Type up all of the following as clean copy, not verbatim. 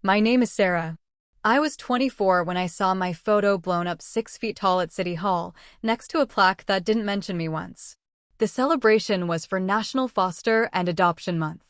My name is Sarah. I was 24 when I saw my photo blown up 6 feet tall at City Hall, next to a plaque that didn't mention me once. The celebration was for National Foster and Adoption Month.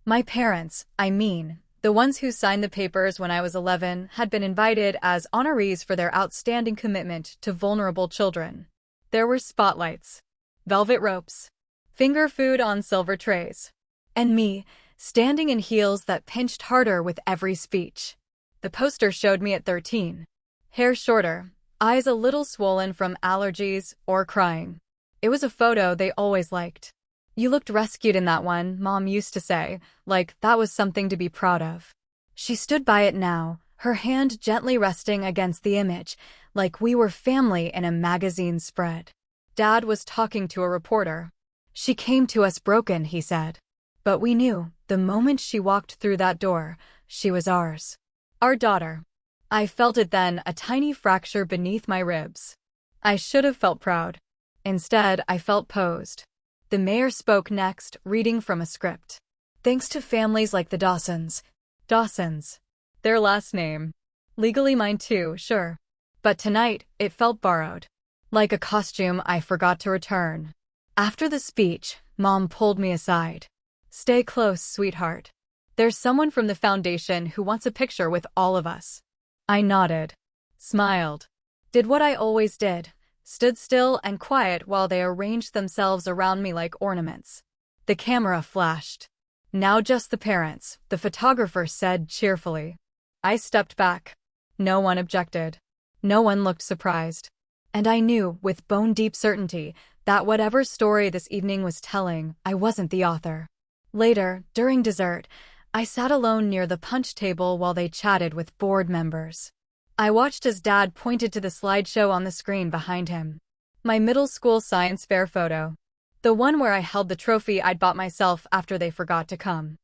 My parents, the ones who signed the papers when I was 11, had been invited as honorees for their outstanding commitment to vulnerable children. There were spotlights, velvet ropes, finger food on silver trays, and me, standing in heels that pinched harder with every speech. The poster showed me at 13. Hair shorter, eyes a little swollen from allergies or crying. It was a photo they always liked. "You looked rescued in that one," Mom used to say, like that was something to be proud of. She stood by it now, her hand gently resting against the image, like we were family in a magazine spread. Dad was talking to a reporter. "She came to us broken," he said. But we knew, the moment she walked through that door, she was ours. Our daughter. I felt it then, a tiny fracture beneath my ribs. I should have felt proud. Instead, I felt posed. The mayor spoke next, reading from a script. "Thanks to families like the Dawsons." Dawsons. Their last name. Legally mine too, sure. But tonight, it felt borrowed. Like a costume I forgot to return. After the speech, Mom pulled me aside. "Stay close, sweetheart. There's someone from the foundation who wants a picture with all of us." I nodded, smiled, did what I always did, stood still and quiet while they arranged themselves around me like ornaments. The camera flashed. "Now just the parents," the photographer said cheerfully. I stepped back. No one objected. No one looked surprised. And I knew, with bone-deep certainty, that whatever story this evening was telling, I wasn't the author. Later, during dessert, I sat alone near the punch table while they chatted with board members. I watched as Dad pointed to the slideshow on the screen behind him. My middle school science fair photo. The one where I held the trophy I'd bought myself after they forgot to come.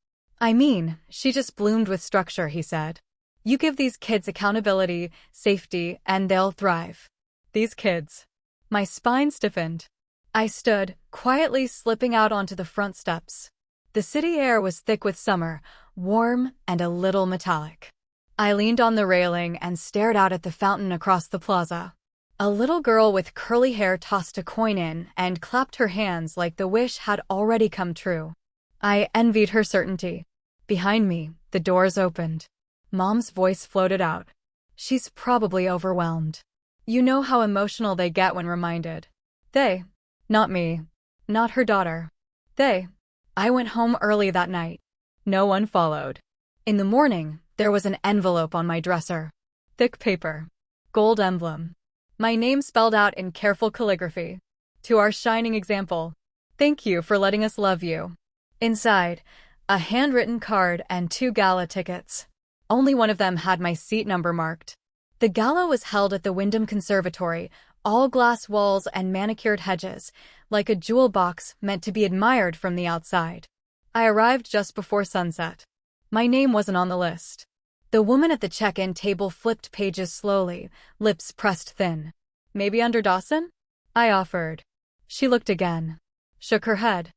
She just bloomed with structure," he said. "You give these kids accountability, safety, and they'll thrive." These kids. My spine stiffened. I stood, quietly slipping out onto the front steps. The city air was thick with summer, warm and a little metallic. I leaned on the railing and stared out at the fountain across the plaza. A little girl with curly hair tossed a coin in and clapped her hands like the wish had already come true. I envied her certainty. Behind me, the doors opened. Mom's voice floated out. "She's probably overwhelmed. You know how emotional they get when reminded." They. Not me. Not her daughter. They. I went home early that night. No one followed. In the morning, there was an envelope on my dresser. Thick paper. Gold emblem. My name spelled out in careful calligraphy. "To our shining example. Thank you for letting us love you." Inside, a handwritten card and 2 gala tickets. Only one of them had my seat number marked. The gala was held at the Wyndham Conservatory, all glass walls and manicured hedges, like a jewel box meant to be admired from the outside. I arrived just before sunset. My name wasn't on the list. The woman at the check-in table flipped pages slowly, lips pressed thin. "Maybe under Dawson?" I offered. She looked again. Shook her head.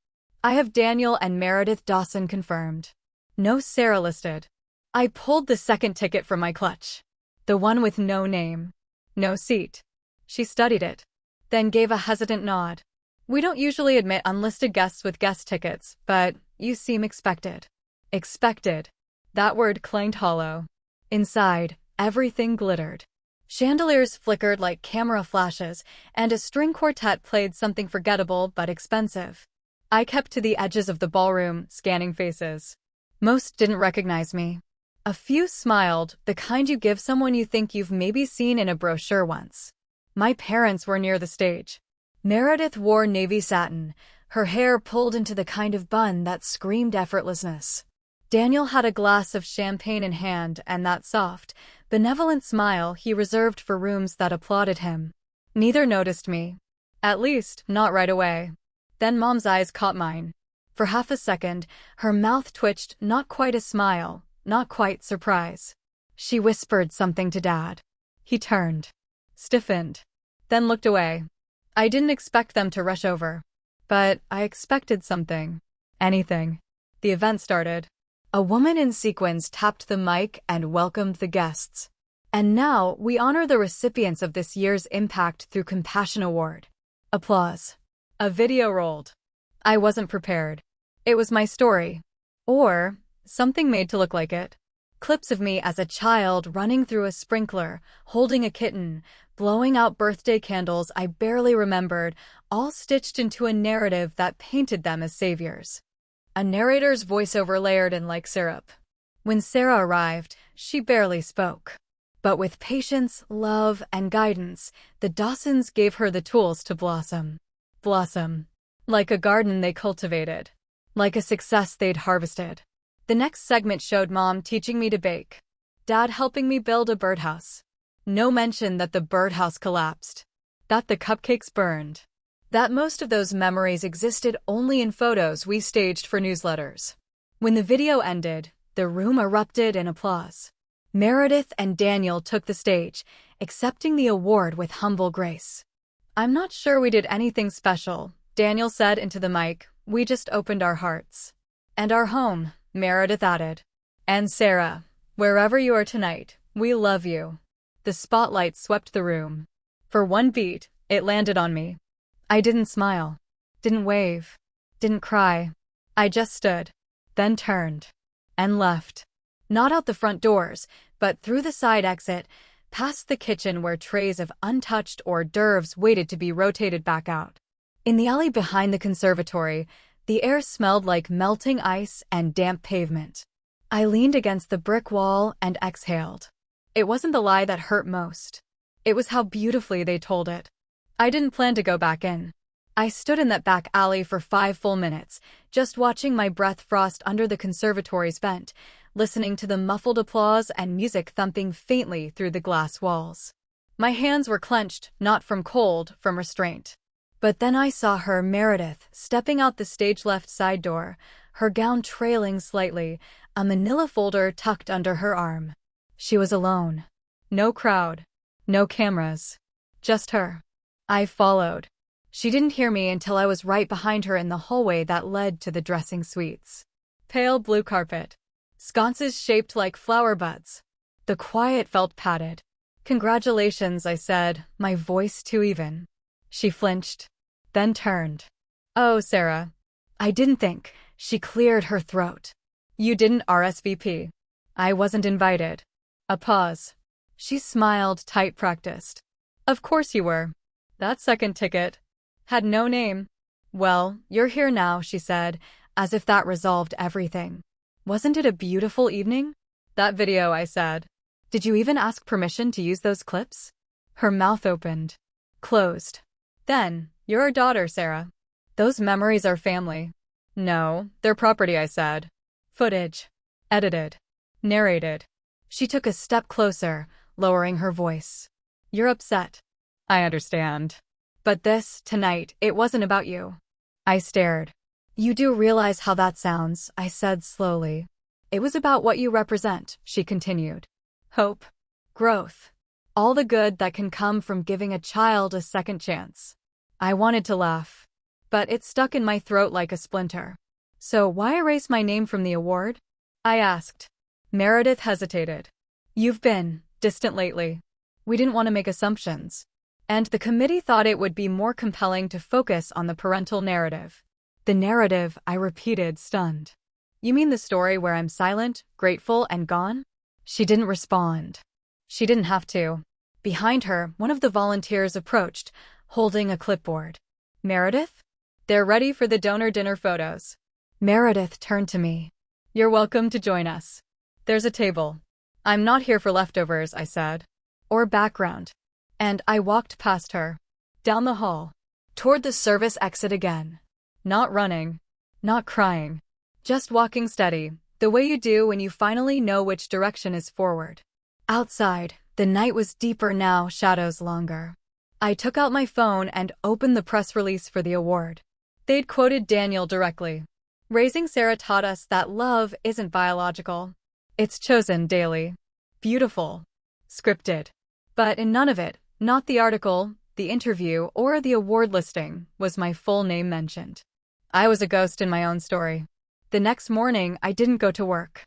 "I have Daniel and Meredith Dawson confirmed. No Sarah listed." I pulled the second ticket from my clutch. The one with no name. No seat. She studied it, then gave a hesitant nod. "We don't usually admit unlisted guests with guest tickets, but you seem expected." Expected. That word clanged hollow. Inside, everything glittered. Chandeliers flickered like camera flashes, and a string quartet played something forgettable but expensive. I kept to the edges of the ballroom, scanning faces. Most didn't recognize me. A few smiled, the kind you give someone you think you've maybe seen in a brochure once. My parents were near the stage. Meredith wore navy satin, her hair pulled into the kind of bun that screamed effortlessness. Daniel had a glass of champagne in hand and that soft, benevolent smile he reserved for rooms that applauded him. Neither noticed me. At least, not right away. Then Mom's eyes caught mine. For half a second, her mouth twitched, not quite a smile, not quite surprise. She whispered something to Dad. He turned. Stiffened. Then looked away. I didn't expect them to rush over. But I expected something. Anything. The event started. A woman in sequins tapped the mic and welcomed the guests. And now, we honor the recipients of this year's Impact Through Compassion Award. Applause. A video rolled. I wasn't prepared. It was my story. Or something made to look like it. Clips of me as a child running through a sprinkler, holding a kitten, blowing out birthday candles I barely remembered, all stitched into a narrative that painted them as saviors. A narrator's voiceover layered in like syrup. When Sarah arrived, she barely spoke. But with patience, love, and guidance, the Dawsons gave her the tools to blossom. Blossom. Like a garden they cultivated. Like a success they'd harvested. The next segment showed Mom teaching me to bake. Dad helping me build a birdhouse. No mention that the birdhouse collapsed. That the cupcakes burned. That most of those memories existed only in photos we staged for newsletters. When the video ended, the room erupted in applause. Meredith and Daniel took the stage, accepting the award with humble grace. "I'm not sure we did anything special," Daniel said into the mic. "We just opened our hearts." "And our home," Meredith added. "And Sarah, wherever you are tonight, we love you." The spotlight swept the room. For one beat, it landed on me. I didn't smile, didn't wave, didn't cry. I just stood, then turned, and left. Not out the front doors, but through the side exit, past the kitchen where trays of untouched hors d'oeuvres waited to be rotated back out. In the alley behind the conservatory, the air smelled like melting ice and damp pavement. I leaned against the brick wall and exhaled. It wasn't the lie that hurt most. It was how beautifully they told it. I didn't plan to go back in. I stood in that back alley for 5 full minutes, just watching my breath frost under the conservatory's vent, listening to the muffled applause and music thumping faintly through the glass walls. My hands were clenched, not from cold, from restraint. But then I saw her, Meredith, stepping out the stage left side door, her gown trailing slightly, a manila folder tucked under her arm. She was alone. No crowd. No cameras. Just her. I followed. She didn't hear me until I was right behind her in the hallway that led to the dressing suites. Pale blue carpet. Sconces shaped like flower buds. The quiet felt padded. "Congratulations," I said, my voice too even. She flinched, then turned. "Oh, Sarah. I didn't think." She cleared her throat. "You didn't RSVP. I wasn't invited." A pause. She smiled, tight practiced. "Of course you were. That second ticket had no name." "Well, you're here now," she said, as if that resolved everything. "Wasn't it a beautiful evening?" "That video," I said. "Did you even ask permission to use those clips?" Her mouth opened, closed. "Then, you're our daughter, Sarah. Those memories are family." "No, they're property," I said. "Footage. Edited. Narrated." She took a step closer, lowering her voice. "You're upset. I understand. But this, tonight, it wasn't about you." I stared. "You do realize how that sounds," I said slowly. "It was about what you represent," she continued. "Hope. Growth. All the good that can come from giving a child a second chance." I wanted to laugh, but it stuck in my throat like a splinter. "So why erase my name from the award?" I asked. Meredith hesitated. "You've been distant lately. We didn't want to make assumptions. And the committee thought it would be more compelling to focus on the parental narrative." "The narrative," I repeated, stunned. "You mean the story where I'm silent, grateful, and gone?" She didn't respond. She didn't have to. Behind her, one of the volunteers approached, holding a clipboard. "Meredith? They're ready for the donor dinner photos." Meredith turned to me. "You're welcome to join us. There's a table." "I'm not here for leftovers," I said. "Or background." And I walked past her, down the hall, toward the service exit again. Not running, not crying, just walking steady, the way you do when you finally know which direction is forward. Outside, the night was deeper now, shadows longer. I took out my phone and opened the press release for the award. They'd quoted Daniel directly. "Raising Sarah taught us that love isn't biological. It's chosen daily. Beautiful. Scripted." But in none of it, not the article, the interview, or the award listing, was my full name mentioned. I was a ghost in my own story. The next morning, I didn't go to work.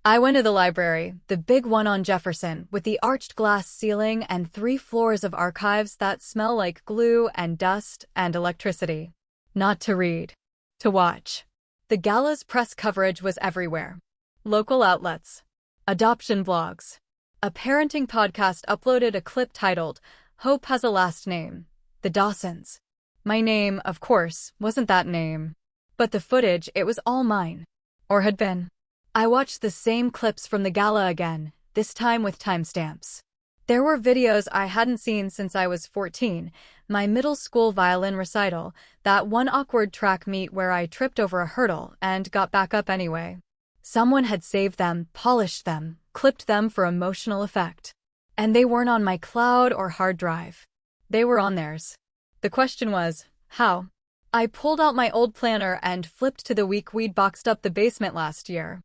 I went to the library, the big one on Jefferson, with the arched glass ceiling and 3 floors of archives that smell like glue and dust and electricity. Not to read. To watch. The gala's press coverage was everywhere. Local outlets. Adoption blogs. A parenting podcast uploaded a clip titled, "Hope Has a Last Name. The Dawsons." My name, of course, wasn't that name. But the footage, it was all mine. Or had been. I watched the same clips from the gala again, this time with timestamps. There were videos I hadn't seen since I was 14, my middle school violin recital, that one awkward track meet where I tripped over a hurdle and got back up anyway. Someone had saved them, polished them, clipped them for emotional effect. And they weren't on my cloud or hard drive. They were on theirs. The question was, how? I pulled out my old planner and flipped to the week we'd boxed up the basement last year.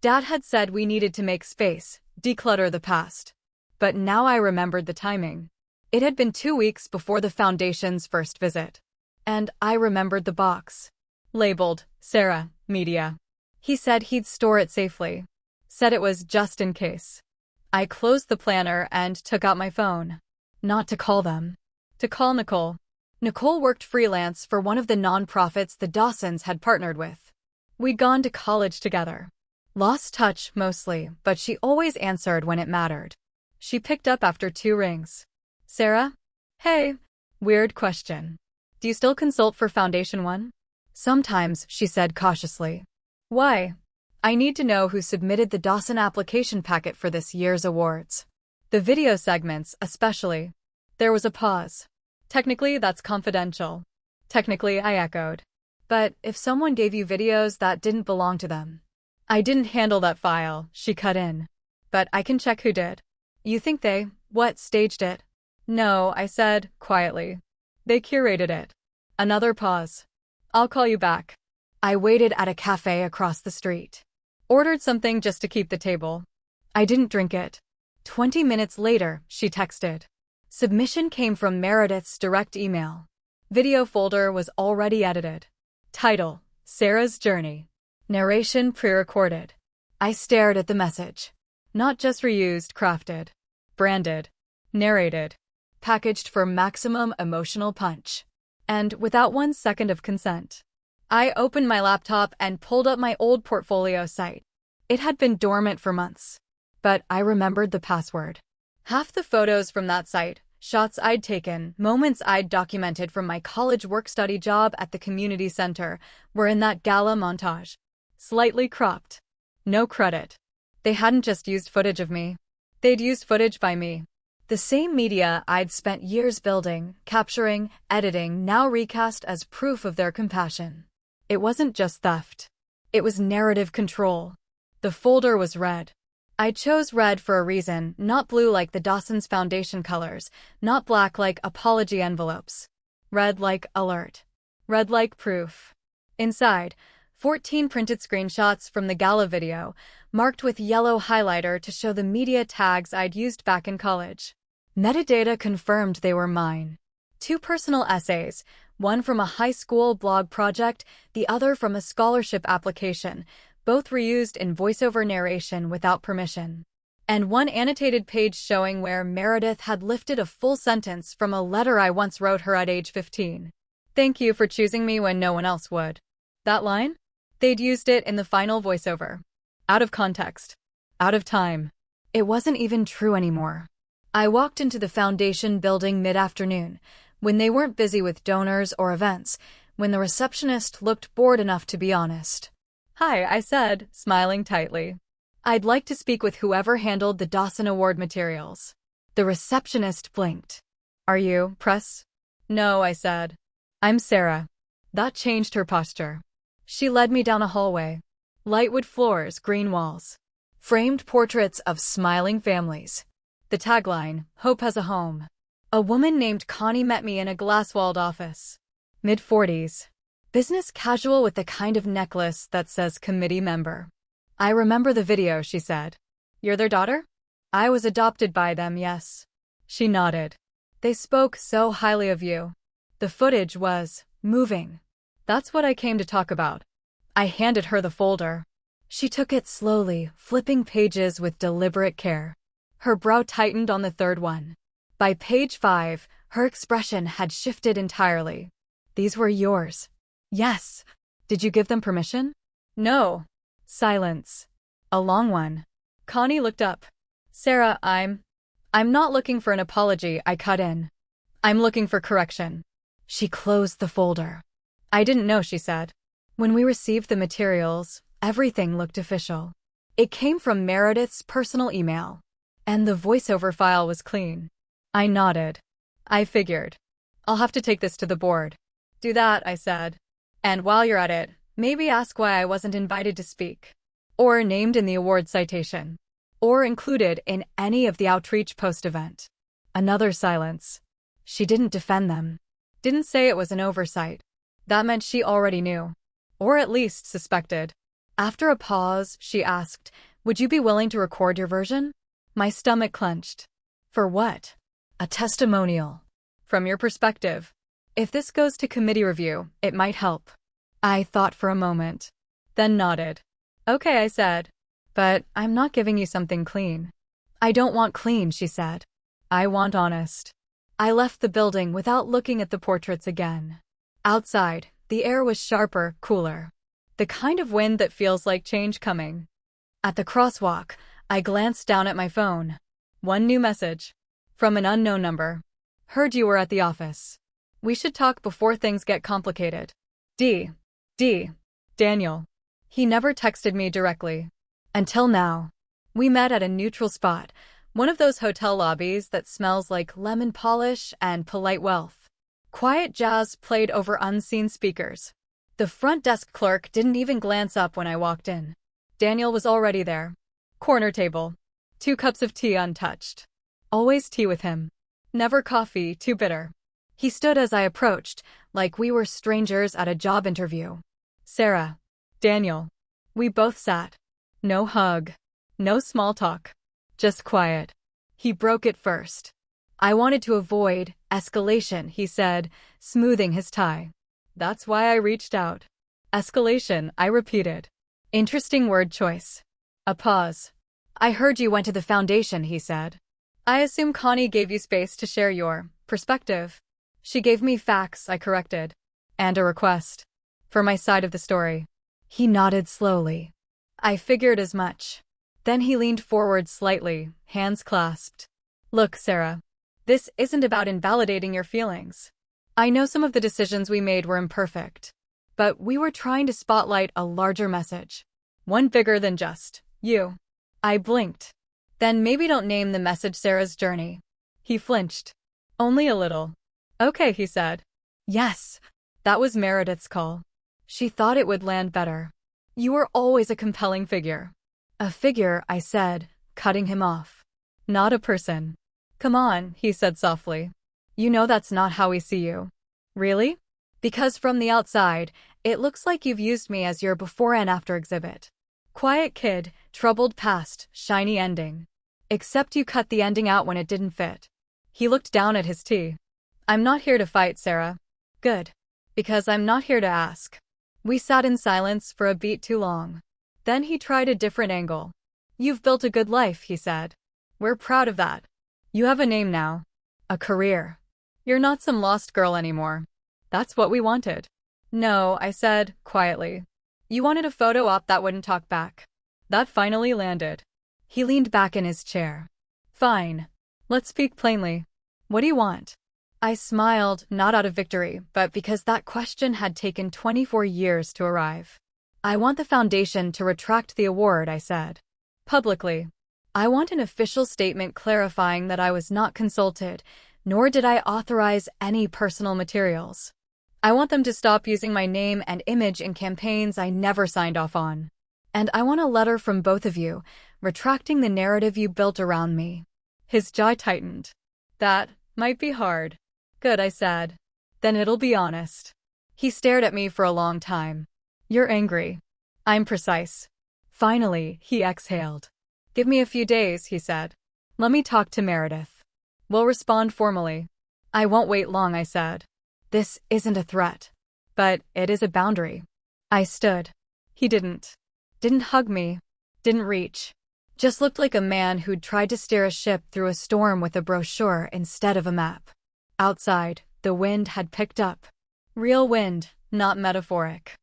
Dad had said we needed to make space, declutter the past. But now I remembered the timing. It had been 2 weeks before the Foundation's first visit. And I remembered the box. Labeled, Sarah, Media. He said he'd store it safely. Said it was just in case. I closed the planner and took out my phone. Not to call them. To call Nicole. Nicole worked freelance for one of the nonprofits the Dawsons had partnered with. We'd gone to college together. Lost touch, mostly, but she always answered when it mattered. She picked up after 2 rings. Sarah? Hey. Weird question. Do you still consult for Foundation One? Sometimes, she said cautiously. Why? I need to know who submitted the Dawson application packet for this year's awards. The video segments, especially. There was a pause. Technically, that's confidential. Technically, I echoed. But if someone gave you videos that didn't belong to them. I didn't handle that file, she cut in. But I can check who did. You think they, staged it? No, I said, quietly. They curated it. Another pause. I'll call you back. I waited at a cafe across the street. Ordered something just to keep the table. I didn't drink it. 20 minutes later, she texted. Submission came from Meredith's direct email. Video folder was already edited. Title, Sarah's Journey. Narration pre-recorded. I stared at the message. Not just reused, crafted. Branded. Narrated. Packaged for maximum emotional punch. And without 1 second of consent. I opened my laptop and pulled up my old portfolio site. It had been dormant for months. But I remembered the password. Half the photos from that site, shots I'd taken, moments I'd documented from my college work-study job at the community center, were in that gala montage. Slightly cropped. No credit. They hadn't just used footage of me. They'd used footage by me. The same media I'd spent years building, capturing, editing, now recast as proof of their compassion. It wasn't just theft. It was narrative control. The folder was red. I chose red for a reason, not blue like the Dawson's Foundation colors, not black like apology envelopes. Red like alert. Red like proof. Inside, 14 printed screenshots from the gala video, marked with yellow highlighter to show the media tags I'd used back in college. Metadata confirmed they were mine. 2 personal essays, one from a high school blog project, the other from a scholarship application, both reused in voiceover narration without permission. And 1 annotated page showing where Meredith had lifted a full sentence from a letter I once wrote her at age 15. Thank you for choosing me when no one else would. That line? They'd used it in the final voiceover. Out of context. Out of time. It wasn't even true anymore. I walked into the Foundation building mid-afternoon, when they weren't busy with donors or events, when the receptionist looked bored enough to be honest. Hi, I said, smiling tightly. I'd like to speak with whoever handled the Dawson Award materials. The receptionist blinked. Are you, press? No, I said. I'm Sarah. That changed her posture. She led me down a hallway. Light wood floors, green walls. Framed portraits of smiling families. The tagline, Hope Has a Home. A woman named Connie met me in a glass-walled office. Mid-40s. Business casual with the kind of necklace that says committee member. I remember the video, she said. You're their daughter? I was adopted by them, yes. She nodded. They spoke so highly of you. The footage was moving. That's what I came to talk about. I handed her the folder. She took it slowly, flipping pages with deliberate care. Her brow tightened on the third one. By page 5, her expression had shifted entirely. These were yours. Yes. Did you give them permission? No. Silence. A long one. Connie looked up. Sarah, I'm not looking for an apology, I cut in. I'm looking for correction. She closed the folder. I didn't know, she said. When we received the materials, everything looked official. It came from Meredith's personal email, and the voiceover file was clean. I nodded. I figured. I'll have to take this to the board. Do that, I said. And while you're at it, maybe ask why I wasn't invited to speak, or named in the award citation, or included in any of the outreach post-event. Another silence. She didn't defend them. Didn't say it was an oversight. That meant she already knew, or at least suspected. After a pause, she asked, would you be willing to record your version? My stomach clenched. For what? A testimonial. From your perspective. If this goes to committee review, it might help. I thought for a moment, then nodded. Okay, I said. But I'm not giving you something clean. I don't want clean, she said. I want honest. I left the building without looking at the portraits again. Outside, the air was sharper, cooler. The kind of wind that feels like change coming. At the crosswalk, I glanced down at my phone. One new message. From an unknown number. Heard you were at the office. We should talk before things get complicated. Daniel. He never texted me directly. Until now. We met at a neutral spot, one of those hotel lobbies that smells like lemon polish and polite wealth. Quiet jazz played over unseen speakers. The front desk clerk didn't even glance up when I walked in. Daniel was already there. Corner table. 2 cups of tea untouched. Always tea with him. Never coffee, too bitter. He stood as I approached, like we were strangers at a job interview. Sarah. Daniel. We both sat. No hug. No small talk. Just quiet. He broke it first. I wanted to avoid escalation, he said, smoothing his tie. That's why I reached out. Escalation, I repeated. Interesting word choice. A pause. I heard you went to the foundation, he said. I assume Connie gave you space to share your perspective. She gave me facts, I corrected. And a request. For my side of the story. He nodded slowly. I figured as much. Then he leaned forward slightly, hands clasped. Look, Sarah. This isn't about invalidating your feelings. I know some of the decisions we made were imperfect. But we were trying to spotlight a larger message. One bigger than just you. I blinked. Then maybe don't name the message Sarah's journey. He flinched. Only a little. Okay, he said. Yes. That was Meredith's call. She thought it would land better. You were always a compelling figure. A figure, I said, cutting him off. Not a person. Come on, he said softly. You know that's not how we see you. Really? Because from the outside, it looks like you've used me as your before and after exhibit. Quiet kid, troubled past, shiny ending. Except you cut the ending out when it didn't fit. He looked down at his tea. I'm not here to fight, Sarah. Good. Because I'm not here to ask. We sat in silence for a beat too long. Then he tried a different angle. You've built a good life, he said. We're proud of that. You have a name now. A career. You're not some lost girl anymore. That's what we wanted. No, I said, quietly. You wanted a photo op that wouldn't talk back. That finally landed. He leaned back in his chair. Fine. Let's speak plainly. What do you want? I smiled, not out of victory, but because that question had taken 24 years to arrive. I want the foundation to retract the award, I said. Publicly. I want an official statement clarifying that I was not consulted, nor did I authorize any personal materials. I want them to stop using my name and image in campaigns I never signed off on. And I want a letter from both of you, retracting the narrative you built around me. His jaw tightened. That might be hard. Good, I said. Then it'll be honest. He stared at me for a long time. You're angry. I'm precise. Finally, he exhaled. Give me a few days, he said. Let me talk to Meredith. We'll respond formally. I won't wait long, I said. This isn't a threat. But it is a boundary. I stood. He didn't hug me, didn't reach. Just looked like a man who'd tried to steer a ship through a storm with a brochure instead of a map. Outside, the wind had picked up. Real wind, not metaphoric.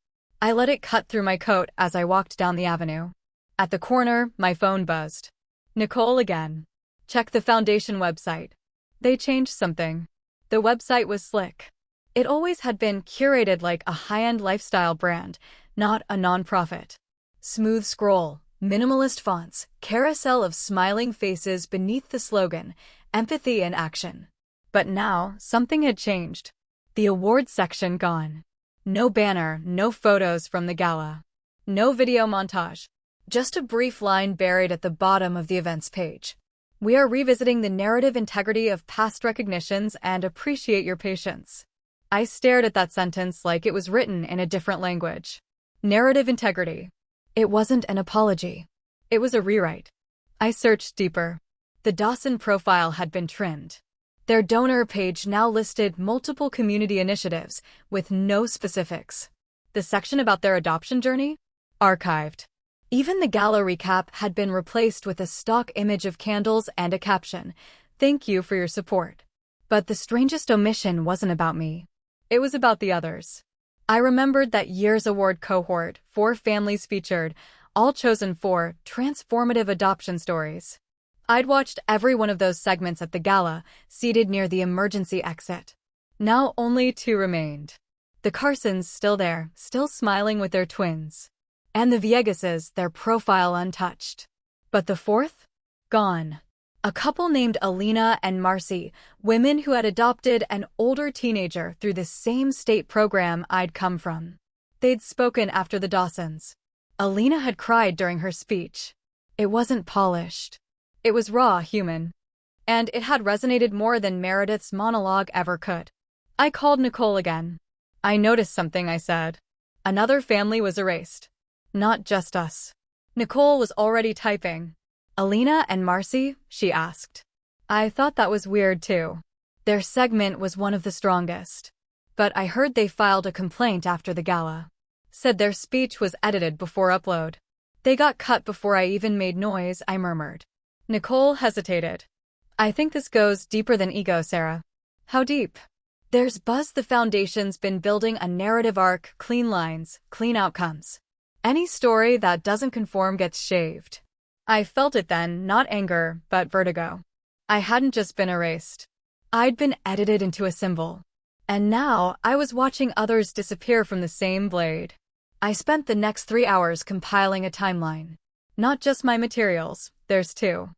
I let it cut through my coat as I walked down the avenue. At the corner, my phone buzzed. Nicole again. Check the foundation website. They changed something. The website was slick. It always had been curated like a high-end lifestyle brand, not a nonprofit. Smooth scroll, minimalist fonts, carousel of smiling faces beneath the slogan, empathy in action. But now, something had changed. The awards section gone. No banner, no photos from the gala. No video montage. Just a brief line buried at the bottom of the events page. We are revisiting the narrative integrity of past recognitions and appreciate your patience. I stared at that sentence like it was written in a different language. Narrative integrity. It wasn't an apology. It was a rewrite. I searched deeper. The Dawson profile had been trimmed. Their donor page now listed multiple community initiatives with no specifics. The section about their adoption journey? Archived. Even the gala recap had been replaced with a stock image of candles and a caption, "Thank you for your support." But the strangest omission wasn't about me. It was about the others. I remembered that year's award cohort, 4 families featured, all chosen for transformative adoption stories. I'd watched every one of those segments at the gala, seated near the emergency exit. Now only 2 remained. The Carsons still there, still smiling with their twins. And the Viegases, their profile untouched. But the 4th? Gone. A couple named Alina and Marcy, women who had adopted an older teenager through the same state program I'd come from. They'd spoken after the Dawsons. Alina had cried during her speech. It wasn't polished. It was raw, human. And it had resonated more than Meredith's monologue ever could. I called Nicole again. "I noticed something," I said. "Another family was erased. Not just us." Nicole was already typing. "Alina and Marcy?" she asked. I thought that was weird too. Their segment was one of the strongest. But I heard they filed a complaint after the gala. Said their speech was edited before upload. "They got cut before I even made noise," I murmured. Nicole hesitated. "I think this goes deeper than ego, Sarah." "How deep?" "There's buzz the foundation's been building a narrative arc, clean lines, clean outcomes. Any story that doesn't conform gets shaved." I felt it then, not anger, but vertigo. I hadn't just been erased. I'd been edited into a symbol. And now I was watching others disappear from the same blade. I spent the next 3 hours compiling a timeline. Not just my materials, there's 2.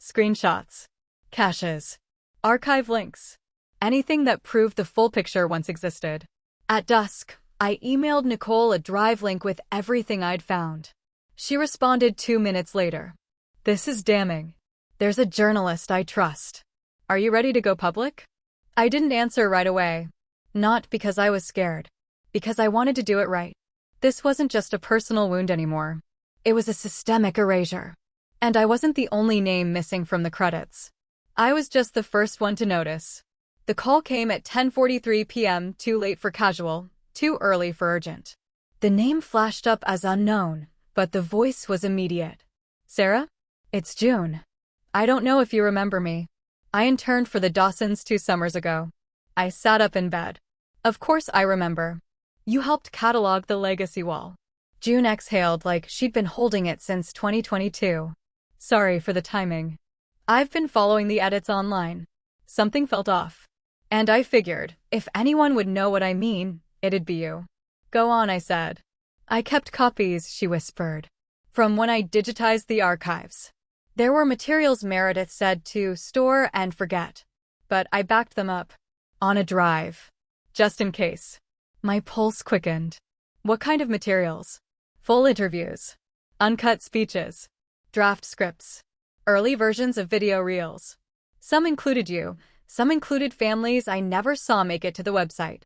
Screenshots. Caches. Archive links. Anything that proved the full picture once existed. At dusk, I emailed Nicole a drive link with everything I'd found. She responded 2 minutes later. "This is damning. There's a journalist I trust. Are you ready to go public?" I didn't answer right away. Not because I was scared. Because I wanted to do it right. This wasn't just a personal wound anymore. It was a systemic erasure. And I wasn't the only name missing from the credits. I was just the first one to notice. The call came at 10:43 p.m., too late for casual, too early for urgent. The name flashed up as unknown, but the voice was immediate. "Sarah? It's June. I don't know if you remember me. I interned for the Dawsons 2 summers ago." I sat up in bed. "Of course I remember. You helped catalog the legacy wall." June exhaled like she'd been holding it since 2022. "Sorry for the timing. I've been following the edits online. Something felt off. And I figured, if anyone would know what I mean, it'd be you." "Go on," I said. "I kept copies," she whispered. "From when I digitized the archives. There were materials Meredith said to store and forget. But I backed them up. On a drive. Just in case." My pulse quickened. "What kind of materials?" "Full interviews. Uncut speeches. Draft scripts. Early versions of video reels. Some included you. Some included families I never saw make it to the website."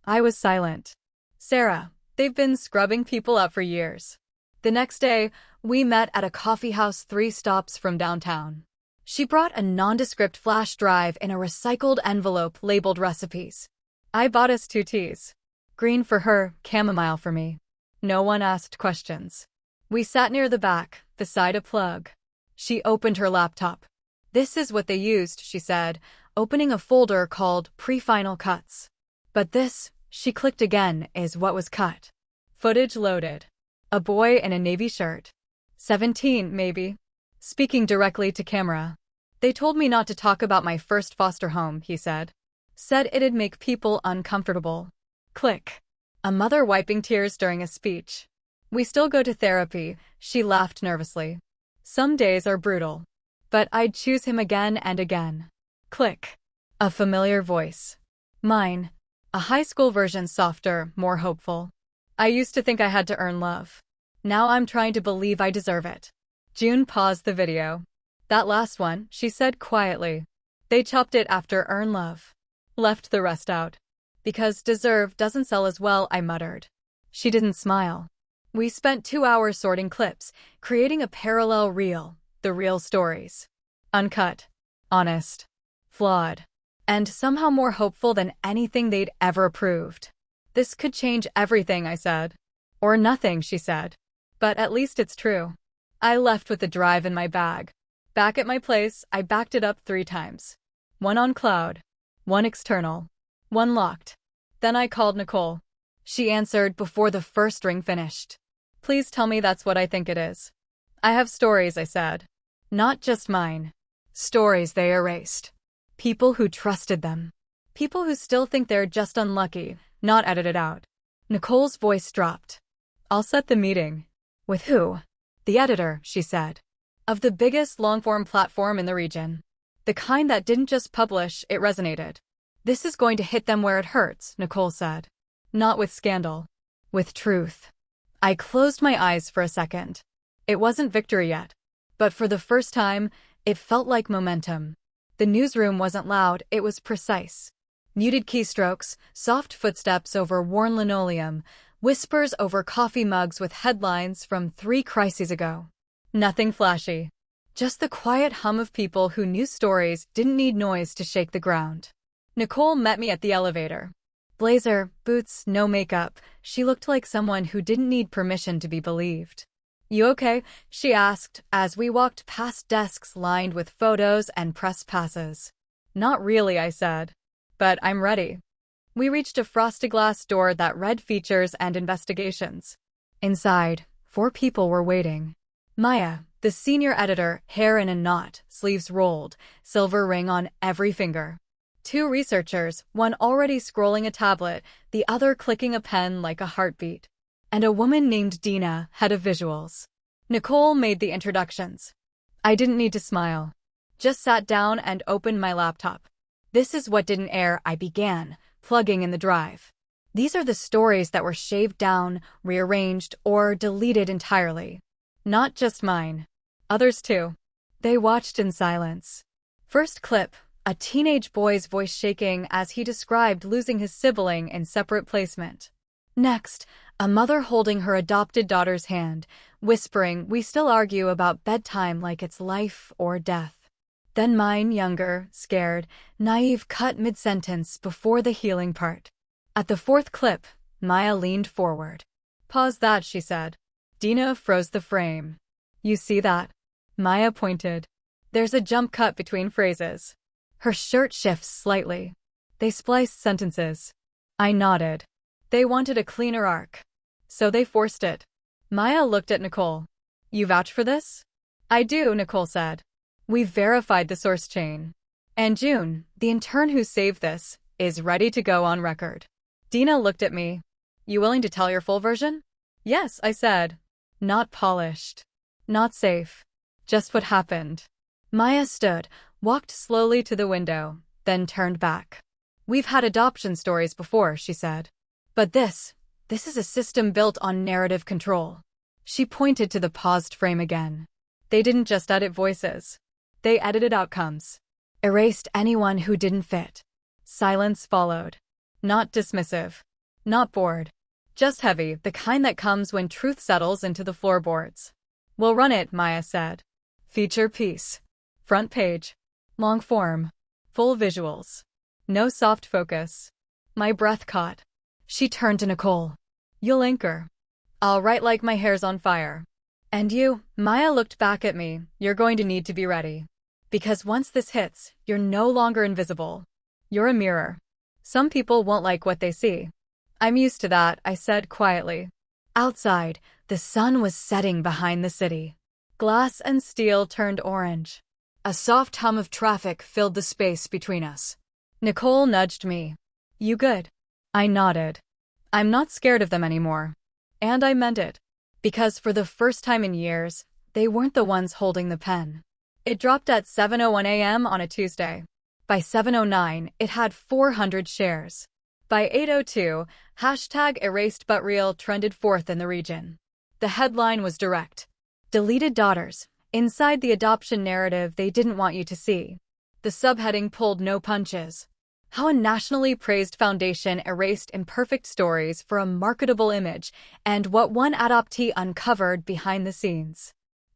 I was silent. "Sarah, they've been scrubbing people up for years." The next day, we met at a coffee house 3 stops from downtown. She brought a nondescript flash drive in a recycled envelope labeled recipes. I bought us 2 teas. Green for her, chamomile for me. No one asked questions. We sat near the back, beside a plug. She opened her laptop. This is what they used, she said, opening a folder called Pre-Final Cuts. But this, she clicked again, is what was cut. Footage loaded. A boy in a navy shirt. 17, maybe. Speaking directly to camera. They told me not to talk about my first foster home, he said. Said it'd make people uncomfortable. Click. A mother wiping tears during a speech. We still go to therapy, she laughed nervously. Some days are brutal. But I'd choose him again and again. Click. A familiar voice. Mine. A high school version, softer, more hopeful. I used to think I had to earn love. Now I'm trying to believe I deserve it. June paused the video. That last one, she said quietly. They chopped it after earn love. Left the rest out. Because deserve doesn't sell as well, I muttered. She didn't smile. We spent 2 hours sorting clips, creating a parallel reel, the real stories. Uncut. Honest. Flawed. And somehow more hopeful than anything they'd ever proved. This could change everything, I said. Or nothing, she said. But at least it's true. I left with the drive in my bag. Back at my place, I backed it up 3 times. 1 on cloud. 1 external. 1 locked. Then I called Nicole. She answered before the first ring finished. Please tell me that's what I think it is. I have stories, I said. Not just mine. Stories they erased. People who trusted them. People who still think they're just unlucky, not edited out. Nicole's voice dropped. I'll set the meeting. With who? The editor, she said. Of the biggest long-form platform in the region. The kind that didn't just publish, it resonated. This is going to hit them where it hurts, Nicole said. Not with scandal. With truth. I closed my eyes for a second. It wasn't victory yet. But for the first time, it felt like momentum. The newsroom wasn't loud, it was precise. Muted keystrokes, soft footsteps over worn linoleum, whispers over coffee mugs with headlines from 3 crises ago. Nothing flashy. Just the quiet hum of people who knew stories didn't need noise to shake the ground. Nicole met me at the elevator. Blazer, boots, no makeup. She looked like someone who didn't need permission to be believed. You okay? She asked, as we walked past desks lined with photos and press passes. Not really, I said. But I'm ready. We reached a frosted glass door that read features and investigations. Inside, 4 people were waiting. Maya, the senior editor, hair in a knot, sleeves rolled, silver ring on every finger. 2 researchers, one already scrolling a tablet, the other clicking a pen like a heartbeat. And a woman named Dina, head of visuals. Nicole made the introductions. I didn't need to smile. Just sat down and opened my laptop. This is what didn't air, I began, plugging in the drive. These are the stories that were shaved down, rearranged, or deleted entirely. Not just mine. Others too. They watched in silence. First clip. A teenage boy's voice shaking as he described losing his sibling in separate placement. Next, a mother holding her adopted daughter's hand, whispering, we still argue about bedtime like it's life or death. Then mine, younger, scared, naive, cut mid-sentence before the healing part. At the 4th clip, Maya leaned forward. Pause that, she said. Dina froze the frame. You see that? Maya pointed. There's a jump cut between phrases. Her shirt shifts slightly. They spliced sentences. I nodded. They wanted a cleaner arc. So they forced it. Maya looked at Nicole. You vouch for this? I do, Nicole said. We've verified the source chain. And June, the intern who saved this, is ready to go on record. Dina looked at me. You willing to tell your full version? Yes, I said. Not polished. Not safe. Just what happened. Maya stood, walked slowly to the window, then turned back. We've had adoption stories before, she said. But this is a system built on narrative control. She pointed to the paused frame again. They didn't just edit voices. They edited outcomes. Erased anyone who didn't fit. Silence followed. Not dismissive. Not bored. Just heavy, the kind that comes when truth settles into the floorboards. We'll run it, Maya said. Feature piece. Front page. Long form. Full visuals. No soft focus. My breath caught. She turned to Nicole. You'll anchor. I'll write like my hair's on fire. And you, Maya looked back at me, you're going to need to be ready. Because once this hits, you're no longer invisible. You're a mirror. Some people won't like what they see. I'm used to that, I said quietly. Outside, the sun was setting behind the city. Glass and steel turned orange. A soft hum of traffic filled the space between us. Nicole nudged me. You good? I nodded. I'm not scared of them anymore. And I meant it. Because for the first time in years, they weren't the ones holding the pen. It dropped at 7:01 a.m. on a Tuesday. By 7:09, it had 400 shares. By 8:02, #ErasedButReal trended fourth in the region. The headline was direct. Deleted daughters. Inside the adoption narrative they didn't want you to see. The subheading pulled no punches. How a nationally praised foundation erased imperfect stories for a marketable image, and what one adoptee uncovered behind the scenes.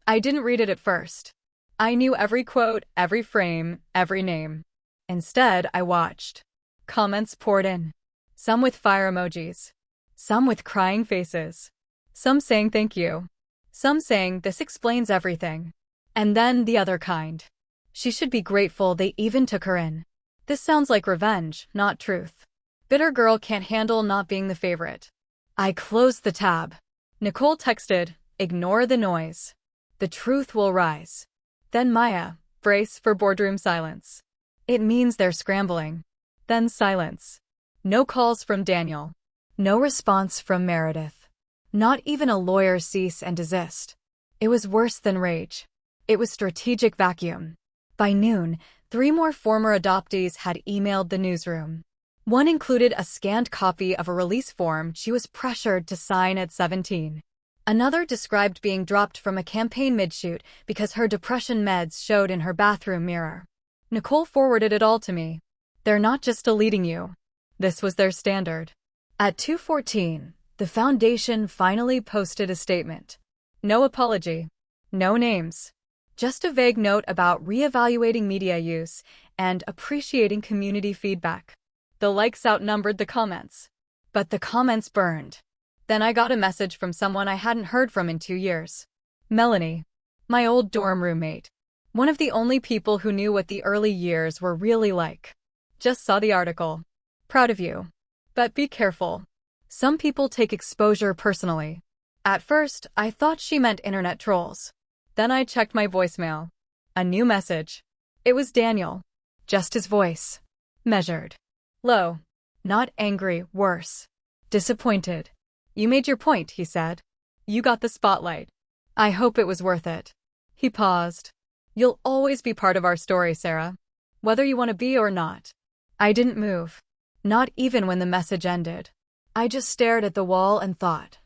I didn't read it at first. I knew every quote, every frame, every name. Instead, I watched. Comments poured in. Some with fire emojis. Some with crying faces. Some saying thank you. Some saying this explains everything. And then the other kind. She should be grateful they even took her in. This sounds like revenge, not truth. Bitter girl can't handle not being the favorite. I closed the tab. Nicole texted, ignore the noise. The truth will rise. Then Maya, brace for boardroom silence. It means they're scrambling. Then silence. No calls from Daniel. No response from Meredith. Not even a lawyer cease and desist. It was worse than rage. It was strategic vacuum. By noon, 3 more former adoptees had emailed the newsroom. One included a scanned copy of a release form she was pressured to sign at 17. Another described being dropped from a campaign mid-shoot because her depression meds showed in her bathroom mirror. Nicole forwarded it all to me. They're not just deleting you. This was their standard. At 2:14, the foundation finally posted a statement. No apology. No names. Just a vague note about reevaluating media use and appreciating community feedback. The likes outnumbered the comments. But the comments burned. Then I got a message from someone I hadn't heard from in 2 years. Melanie. My old dorm roommate. One of the only people who knew what the early years were really like. Just saw the article. Proud of you. But be careful. Some people take exposure personally. At first, I thought she meant internet trolls. Then I checked my voicemail. A new message. It was Daniel. Just his voice. Measured. Low. Not angry, worse. Disappointed. You made your point, he said. You got the spotlight. I hope it was worth it. He paused. You'll always be part of our story, Sarah. Whether you want to be or not. I didn't move. Not even when the message ended. I just stared at the wall and thought.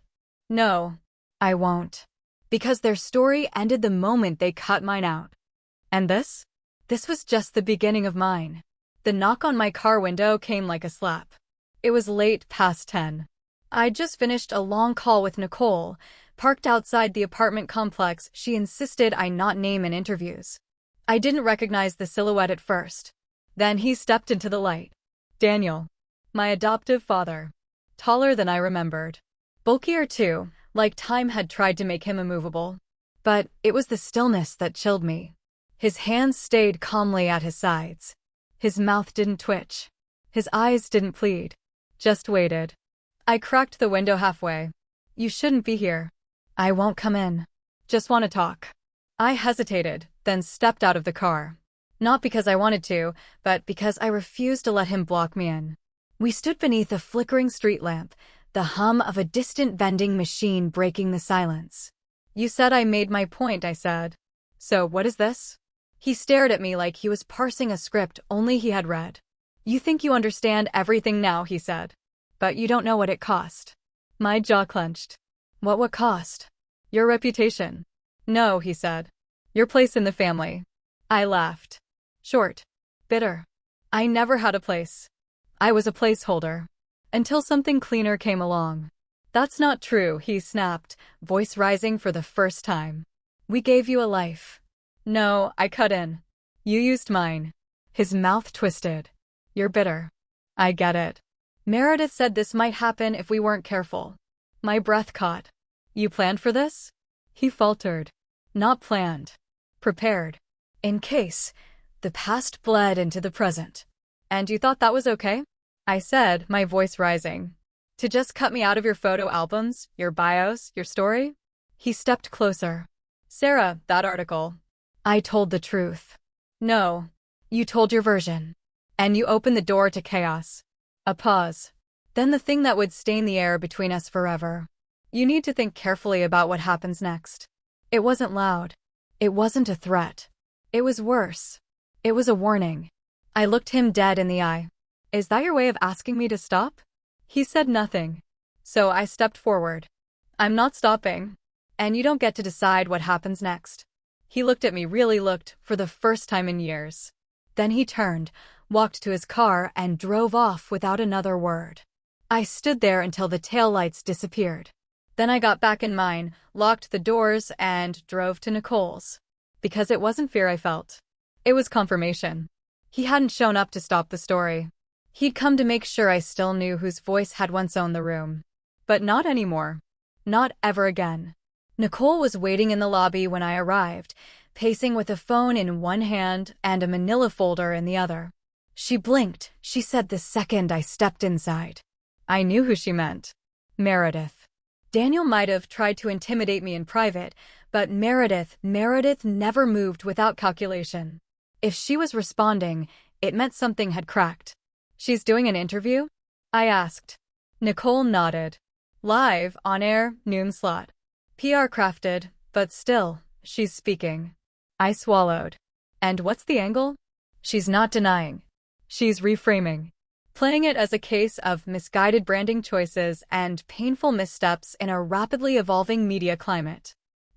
No, I won't. Because their story ended the moment they cut mine out. And this? This was just the beginning of mine. The knock on my car window came like a slap. It was late past 10. I'd just finished a long call with Nicole, parked outside the apartment complex she insisted I not name in interviews. I didn't recognize the silhouette at first. Then he stepped into the light. Daniel. My adoptive father. Taller than I remembered. Bulkier too, like time had tried to make him immovable. But it was the stillness that chilled me. His hands stayed calmly at his sides. His mouth didn't twitch. His eyes didn't plead. Just waited. I cracked the window halfway. You shouldn't be here. I won't come in. Just want to talk. I hesitated, then stepped out of the car. Not because I wanted to, but because I refused to let him block me in. We stood beneath a flickering street lamp, the hum of a distant vending machine breaking the silence. You said I made my point, I said. So what is this? He stared at me like he was parsing a script only he had read. You think you understand everything now, he said. But you don't know what it cost. My jaw clenched. What cost? Your reputation. No, he said. Your place in the family. I laughed. Short. Bitter. I never had a place. I was a placeholder. Until something cleaner came along. That's not true, he snapped, voice rising for the first time. We gave you a life. No, I cut in. You used mine. His mouth twisted. You're bitter. I get it. Meredith said this might happen if we weren't careful. My breath caught. You planned for this? He faltered. Not planned. Prepared. In case the past bled into the present. And you thought that was okay? I said, my voice rising. To just cut me out of your photo albums, your bios, your story? He stepped closer. Sarah, that article. I told the truth. No. You told your version. And you opened the door to chaos. A pause. Then the thing that would stain the air between us forever. You need to think carefully about what happens next. It wasn't loud. It wasn't a threat. It was worse. It was a warning. I looked him dead in the eye. Is that your way of asking me to stop? He said nothing. So I stepped forward. I'm not stopping. And you don't get to decide what happens next. He looked at me, really looked, for the first time in years. Then he turned, walked to his car, and drove off without another word. I stood there until the taillights disappeared. Then I got back in mine, locked the doors, and drove to Nicole's. Because it wasn't fear I felt. It was confirmation. He hadn't shown up to stop the story. He'd come to make sure I still knew whose voice had once owned the room. But not anymore. Not ever again. Nicole was waiting in the lobby when I arrived, pacing with a phone in one hand and a manila folder in the other. She blinked, she said the second I stepped inside. I knew who she meant. Meredith. Daniel might have tried to intimidate me in private, but Meredith never moved without calculation. If she was responding, it meant something had cracked. She's doing an interview? I asked. Nicole nodded. Live, on air, noon slot. PR crafted, but still, she's speaking. I swallowed. And what's the angle? She's not denying. She's reframing. Playing it as a case of misguided branding choices and painful missteps in a rapidly evolving media climate.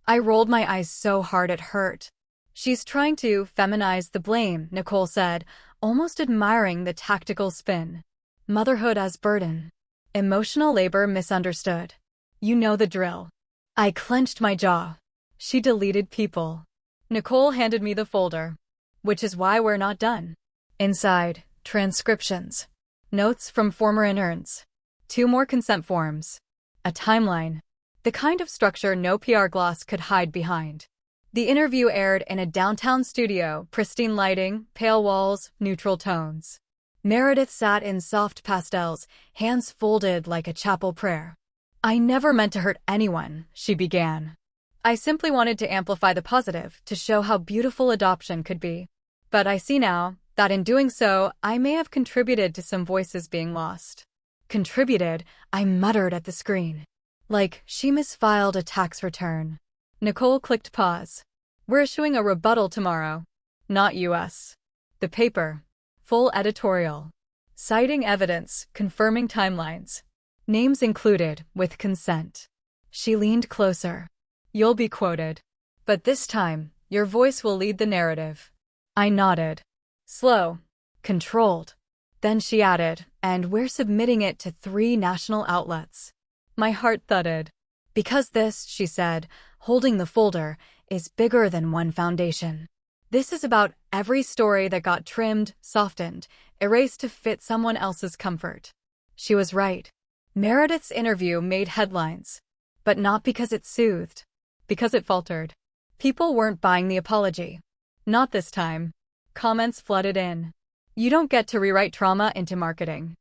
I rolled my eyes so hard it hurt. She's trying to feminize the blame, Nicole said, almost admiring the tactical spin. Motherhood as burden. Emotional labor misunderstood. You know the drill. I clenched my jaw. She deleted people. Nicole handed me the folder. Which is why we're not done. Inside, transcriptions. Notes from former interns. 2 more consent forms. A timeline. The kind of structure no PR gloss could hide behind. The interview aired in a downtown studio, pristine lighting, pale walls, neutral tones. Meredith sat in soft pastels, hands folded like a chapel prayer. I never meant to hurt anyone, she began. I simply wanted to amplify the positive, to show how beautiful adoption could be. But I see now that in doing so, I may have contributed to some voices being lost. Contributed, I muttered at the screen. Like, she misfiled a tax return. Nicole clicked pause. We're issuing a rebuttal tomorrow. Not US. The paper. Full editorial. Citing evidence, confirming timelines. Names included, with consent. She leaned closer. You'll be quoted. But this time, your voice will lead the narrative. I nodded. Slow. Controlled. Then she added, and we're submitting it to 3 national outlets. My heart thudded. Because this, she said, holding the folder, is bigger than one foundation. This is about every story that got trimmed, softened, erased to fit someone else's comfort. She was right. Meredith's interview made headlines. But not because it soothed. Because it faltered. People weren't buying the apology. Not this time. Comments flooded in. You don't get to rewrite trauma into marketing.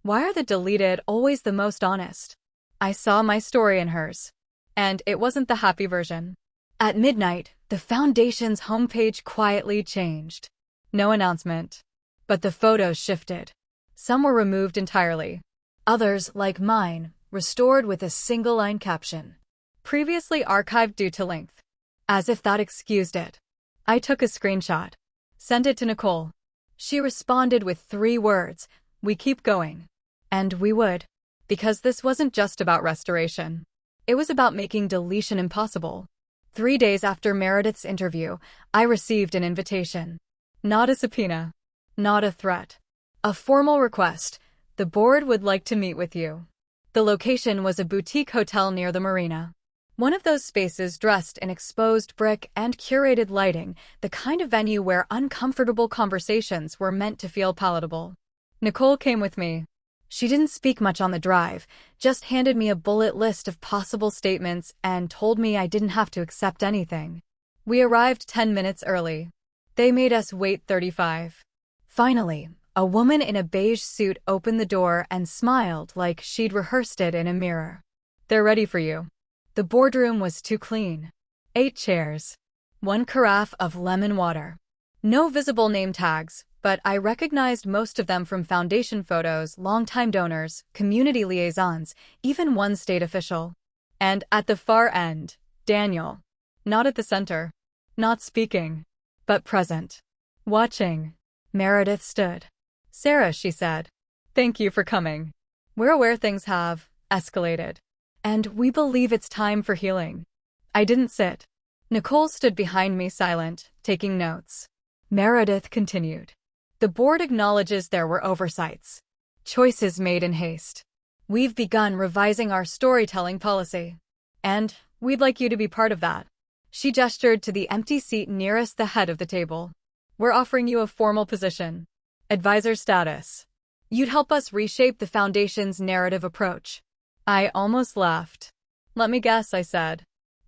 Why are the deleted always the most honest? I saw my story in hers. And it wasn't the happy version. At midnight, the foundation's homepage quietly changed. No announcement. But the photos shifted. Some were removed entirely. Others, like mine, restored with a single-line caption. Previously archived due to length. As if that excused it. I took a screenshot. Sent it to Nicole. She responded with 3 words, we keep going. And we would. Because this wasn't just about restoration. It was about making deletion impossible. 3 days after Meredith's interview, I received an invitation. Not a subpoena. Not a threat. A formal request. The board would like to meet with you. The location was a boutique hotel near the marina. One of those spaces dressed in exposed brick and curated lighting, the kind of venue where uncomfortable conversations were meant to feel palatable. Nicole came with me. She didn't speak much on the drive, just handed me a bullet list of possible statements and told me I didn't have to accept anything. We arrived 10 minutes early. They made us wait 35. Finally, a woman in a beige suit opened the door and smiled like she'd rehearsed it in a mirror. "They're ready for you." The boardroom was too clean. 8 chairs. 1 carafe of lemon water. No visible name tags, but I recognized most of them from foundation photos, longtime donors, community liaisons, even one state official. And at the far end, Daniel. Not at the center. Not speaking. But present. Watching. Meredith stood. "Sarah," she said. "Thank you for coming. We're aware things have escalated. And we believe it's time for healing." I didn't sit. Nicole stood behind me silent, taking notes. Meredith continued. "The board acknowledges there were oversights. Choices made in haste. We've begun revising our storytelling policy. And we'd like you to be part of that." She gestured to the empty seat nearest the head of the table. "We're offering you a formal position. Advisor status. You'd help us reshape the Foundation's narrative approach." I almost laughed. "Let me guess," I said.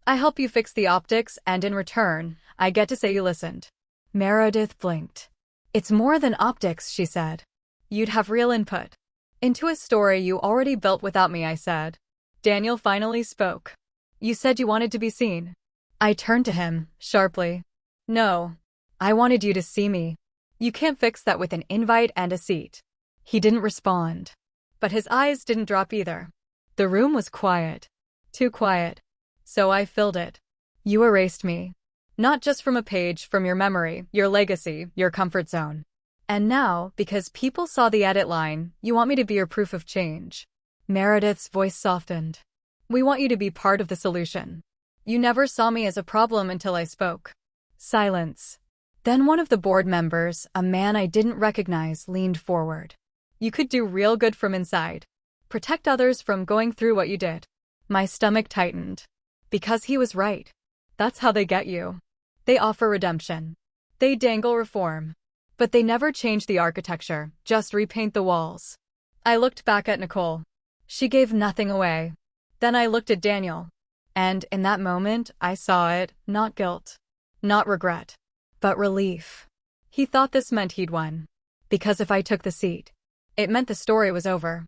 "I help you fix the optics, and in return, I get to say you listened." Meredith blinked. "It's more than optics," she said. "You'd have real input. Into a story you already built without me," I said. Daniel finally spoke. "You said you wanted to be seen." I turned to him, sharply. "No. I wanted you to see me. You can't fix that with an invite and a seat." He didn't respond. But his eyes didn't drop either. The room was quiet. Too quiet. So I filled it. "You erased me. Not just from a page, from your memory, your legacy, your comfort zone. And now, because people saw the edit line, you want me to be your proof of change." Meredith's voice softened. "We want you to be part of the solution. You never saw me as a problem until I spoke." Silence. Then one of the board members, a man I didn't recognize, leaned forward. "You could do real good from inside. Protect others from going through what you did." My stomach tightened. Because he was right. That's how they get you. They offer redemption. They dangle reform. But they never change the architecture, just repaint the walls. I looked back at Nicole. She gave nothing away. Then I looked at Daniel. And in that moment, I saw it, not guilt. Not regret. But relief. He thought this meant he'd won. Because if I took the seat, it meant the story was over.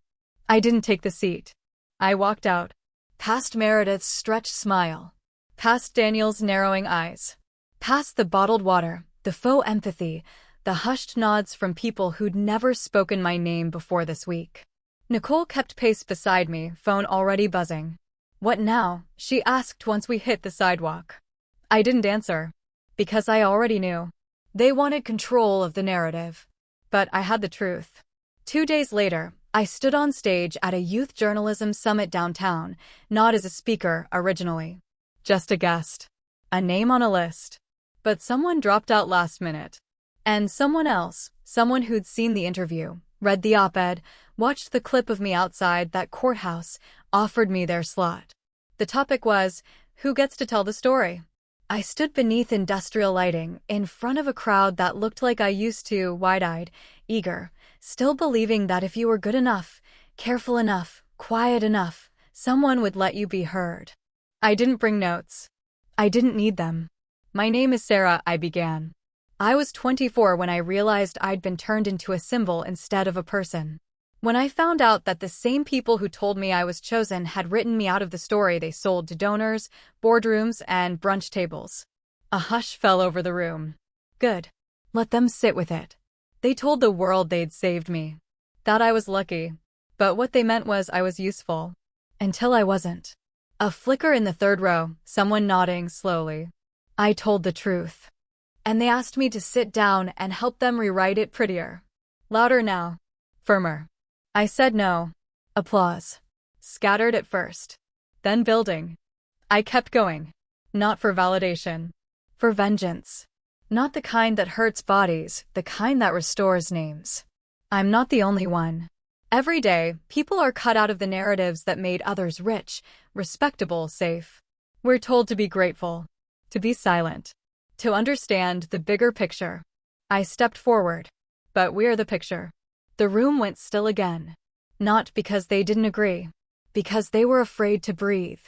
I didn't take the seat. I walked out. Past Meredith's stretched smile. Past Daniel's narrowing eyes. Past the bottled water, the faux empathy, the hushed nods from people who'd never spoken my name before this week. Nicole kept pace beside me, phone already buzzing. "What now?" she asked once we hit the sidewalk. I didn't answer. Because I already knew. They wanted control of the narrative. But I had the truth. 2 days later, I stood on stage at a youth journalism summit downtown, not as a speaker originally. Just a guest. A name on a list. But someone dropped out last minute. And someone else, someone who'd seen the interview, read the op-ed, watched the clip of me outside that courthouse, offered me their slot. The topic was, who gets to tell the story? I stood beneath industrial lighting, in front of a crowd that looked like I used to, wide-eyed, eager, still believing that if you were good enough, careful enough, quiet enough, someone would let you be heard. I didn't bring notes. I didn't need them. "My name is Sarah," I began. I was 24 when I realized I'd been turned into a symbol instead of a person. When I found out that the same people who told me I was chosen had written me out of the story they sold to donors, boardrooms, and brunch tables. A hush fell over the room. Good. Let them sit with it. They told the world they'd saved me. That I was lucky. But what they meant was I was useful. Until I wasn't. A flicker in the third row, someone nodding slowly. I told the truth. And they asked me to sit down and help them rewrite it prettier. Louder now. Firmer. I said no. Applause. Scattered at first. Then building. I kept going. Not for validation. For vengeance. Not the kind that hurts bodies, the kind that restores names. I'm not the only one. Every day, people are cut out of the narratives that made others rich, respectable, safe. We're told to be grateful. To be silent. To understand the bigger picture. I stepped forward. But we're the picture. The room went still again. Not because they didn't agree. Because they were afraid to breathe.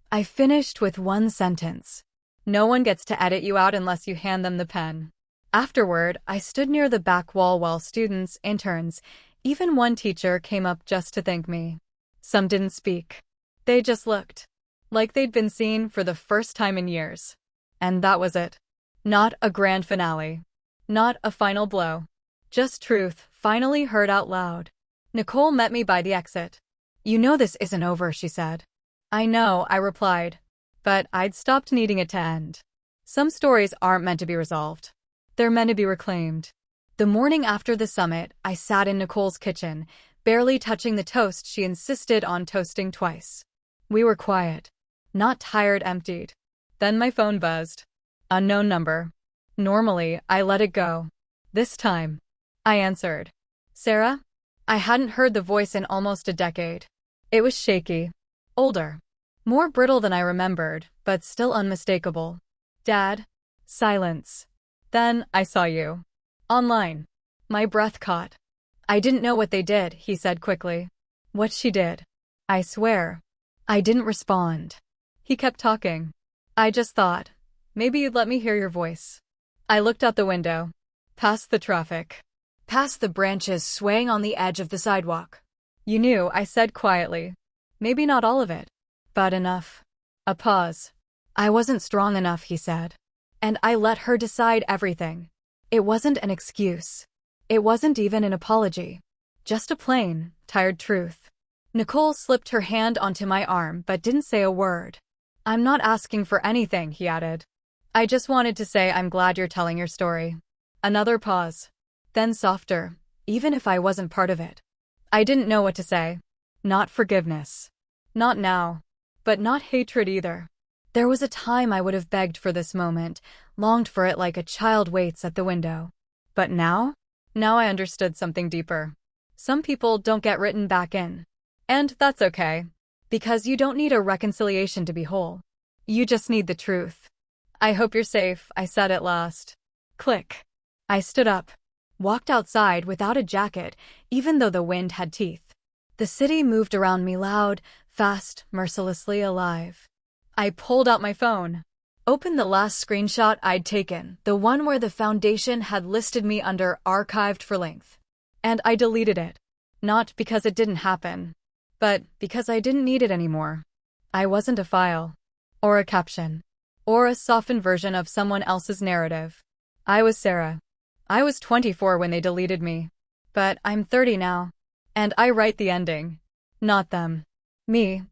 I finished with one sentence. No one gets to edit you out unless you hand them the pen. Afterward, I stood near the back wall while students, interns, even one teacher came up just to thank me. Some didn't speak. They just looked. Like they'd been seen for the first time in years. And that was it. Not a grand finale. Not a final blow. Just truth, finally heard out loud. Nicole met me by the exit. "You know this isn't over," she said. "I know," I replied. But I'd stopped needing it to end. Some stories aren't meant to be resolved. They're meant to be reclaimed. The morning after the summit, I sat in Nicole's kitchen, barely touching the toast she insisted on toasting twice. We were quiet. Not tired, emptied. Then my phone buzzed. Unknown number. Normally, I let it go. This time, I answered. "Sarah?" I hadn't heard the voice in almost a decade. It was shaky. Older. More brittle than I remembered, but still unmistakable. "Dad?" Silence. "Then, I saw you. Online." My breath caught. "I didn't know what they did," he said quickly. "What she did?" "I swear." I didn't respond. He kept talking. "I just thought, maybe you'd let me hear your voice." I looked out the window. Past the traffic. Past the branches swaying on the edge of the sidewalk. "You knew," I said quietly. "Maybe not all of it, but enough." A pause. "I wasn't strong enough," he said. And I let her decide everything. It wasn't an excuse. It wasn't even an apology. Just a plain, tired truth. Nicole slipped her hand onto my arm but didn't say a word. "I'm not asking for anything," he added. "I just wanted to say I'm glad you're telling your story." Another pause. Then softer, even if I wasn't part of it. I didn't know what to say. Not forgiveness. Not now. But not hatred either. There was a time I would have begged for this moment, longed for it like a child waits at the window. But now? Now I understood something deeper. Some people don't get written back in. And that's okay. Because you don't need a reconciliation to be whole. You just need the truth. "I hope you're safe," I said at last. Click. I stood up. Walked outside without a jacket, even though the wind had teeth. The city moved around me loud, fast, mercilessly alive. I pulled out my phone. Opened the last screenshot I'd taken, the one where the foundation had listed me under archived for length. And I deleted it. Not because it didn't happen, but because I didn't need it anymore. I wasn't a file. Or a caption. Or a softened version of someone else's narrative. I was Sarah. I was 24 when they deleted me. But I'm 30 now. And I write the ending. Not them. Me.